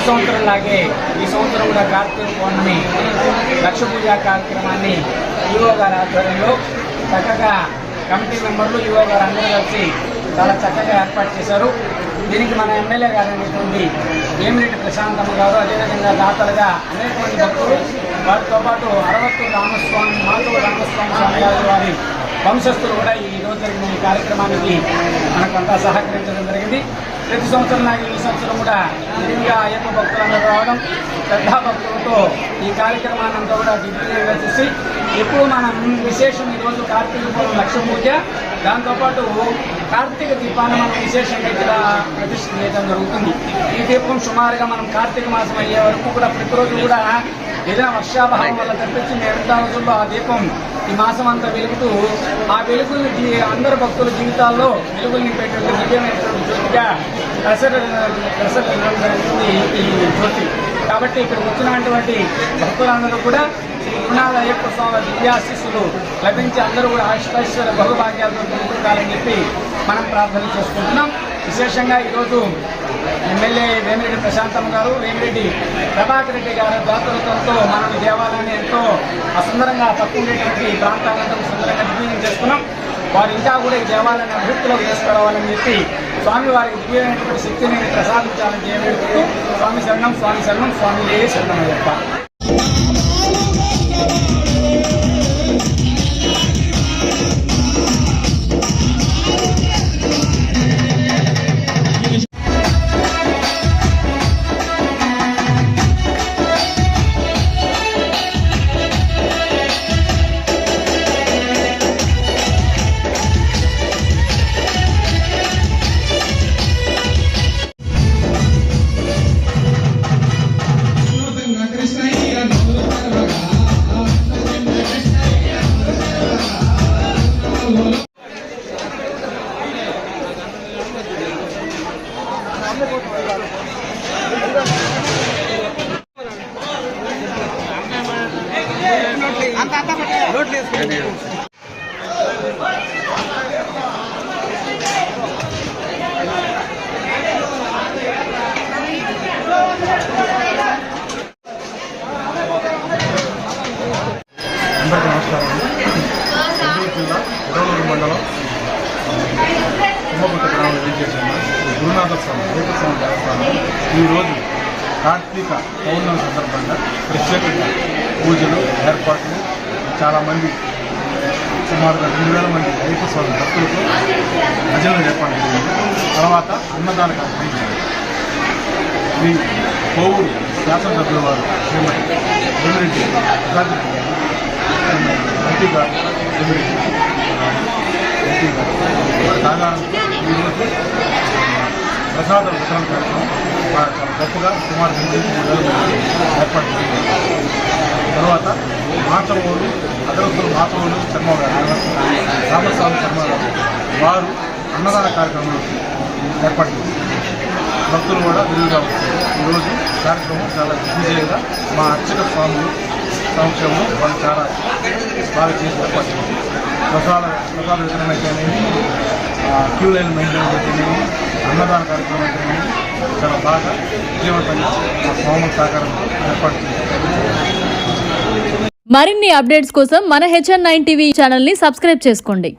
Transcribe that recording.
సంవత్సరం లాగే ఈ సంవత్సరం కూడా కార్తీక పౌర్ణమి లక్ష పూజ కార్యక్రమాన్ని ఈవో గారి ఆధ్వర్యంలో చక్కగా కమిటీ మెంబర్లు ఈవో గారు అందరూ కలిసి చాలా చక్కగా ఏర్పాటు చేశారు. దీనికి మన ఎమ్మెల్యే గారు అనేటువంటి వేమిరెడ్డి ప్రశాంతమ్మ గారు, అదేవిధంగా దాతలుగా అనేక మంది భక్తులు, వారితో పాటు మాతవ రామస్వామి స్వామి గారు వారి వంశస్థులు కూడా ఈ రోజు జరిగిన ఈ కార్యక్రమానికి మనకంతా సహకరించడం జరిగింది. ప్రతి సంవత్సరం లాగే ఈ సంవత్సరం కూడా నిజంగా అయ్యప్ప భక్తులందరూ రావడం, శ్రద్ధా భక్తులతో ఈ కార్యక్రమాన్ని అంతా కూడా దిగ్విజయంగా చూసి ఎప్పుడు మనం విశేషం ఈరోజు కార్తీక పౌర్ణమి లక్ష పూజ, దాంతోపాటు కార్తీక దీపాన్ని మనం విశేషంగా ఇక్కడ ప్రతిష్ఠ చేయడం జరుగుతుంది. ఈ దీపం సుమారుగా మనం కార్తీక మాసం అయ్యే వరకు కూడా ప్రతిరోజు కూడా ఏదైనా వర్షాభావం వల్ల తప్పించి మిగతా రోజుల్లో ఆ దీపం ఈ మాసం అంతా వెలుగుతూ ఆ వెలుగుల్ని అందరు భక్తుల జీవితాల్లో వెలుగులు నింపేటువంటి దివ్యమైనటువంటి జ్యోతిగా జరుగుతుంది ఈ జ్యోతి. కాబట్టి ఇక్కడ వచ్చినటువంటి భక్తులందరూ కూడా గురునాథ అయ్యప్ప స్వామి దివ్యాశీస్సులు లభించి అందరూ కూడా ఆశీర్వాద బహుభాగ్యాలతో ముందుకాలని చెప్పి మనం ప్రార్థన చేసుకుంటున్నాం. విశేషంగా ఈరోజు ఎమ్మెల్యే వేమిరెడ్డి ప్రశాంతమ్మ గారు, వేమిరెడ్డి ప్రభాకర్ రెడ్డి గారు దాతృత్వంతో మనం ఈ దేవాలయాన్ని ఎంతో సుందరంగా తక్కువ ఉండేటువంటి ప్రాంతాలంతా సుందరంగా దివ్యం చేస్తున్నాం. వారు ఇంకా కూడా ఈ దేవాలయాన్ని అభివృద్ధిలోకి తీసుకురావాలని చెప్పి స్వామి వారికి దివ్యమైనటువంటి శక్తిని ప్రసాదించాలని చేయబడుతూ స్వామి శరణం స్వామి శరణం స్వామి శరణం అయ్యప్ప. అందరికీ నమస్కారం. నెల్లూరు జిల్లా ఉదయనూరు మండలం తుమ్మగుట్ట గ్రామంలో విజయచేసిన గురునాథ స్వామి అయ్యప్ప స్వామి దేవస్థానం ఈరోజు కార్తీక పౌర్ణమి సందర్భంగా ప్రత్యేకంగా పూజలు ఏర్పాట్లు, చాలామంది సుమారుగా 2000 మంది అయ్యప్ప స్వామి భక్తులతో భజనలు ఏర్పాటు జరిగింది. తర్వాత అన్నదాన కార్యక్రమం శ్రీ కోవూరు శాసనసభ్యుల వారు శ్రీమతి వేమిరెడ్డి ప్రసాద్ ఎంపీ గారు సాధారణంగా ఈరోజు ప్రసాద వితరణ కార్యక్రమం చాలా గొప్పగా సుమారు 2,000 మంది ఏర్పాటు చేసింది. తర్వాత మాచవోలు అగ్రస్తులు మాచవోలు శర్మ గారు, రామస్వామి శర్మ గారు వారు అన్నదాన కార్యక్రమం ఏర్పాటు చేసింది. భక్తులు కూడా విరివిగా వచ్చారు. ఈరోజు కార్యక్రమం చాలా దిగ్విజయంగా మా అర్చక స్వాములు సంక్షేమం వాళ్ళు చాలా బాగా చేసి ఏర్పాటు చేసింది. ప్రసాద వితరణ అయితేనేమి, క్యూ లైన్ మెయింటెనెన్స్ అయితేనేమి, అన్నదాన కార్యక్రమం అయితేనేమి చాలా బాగా విజయవంతంగా మా స్వాముల సహకారంతో ఏర్పాటు చేశారు. మరిన్ని అప్డేట్స్ కోసం మన HN9 టీవీ ఛానల్ని సబ్స్క్రైబ్ చేసుకోండి.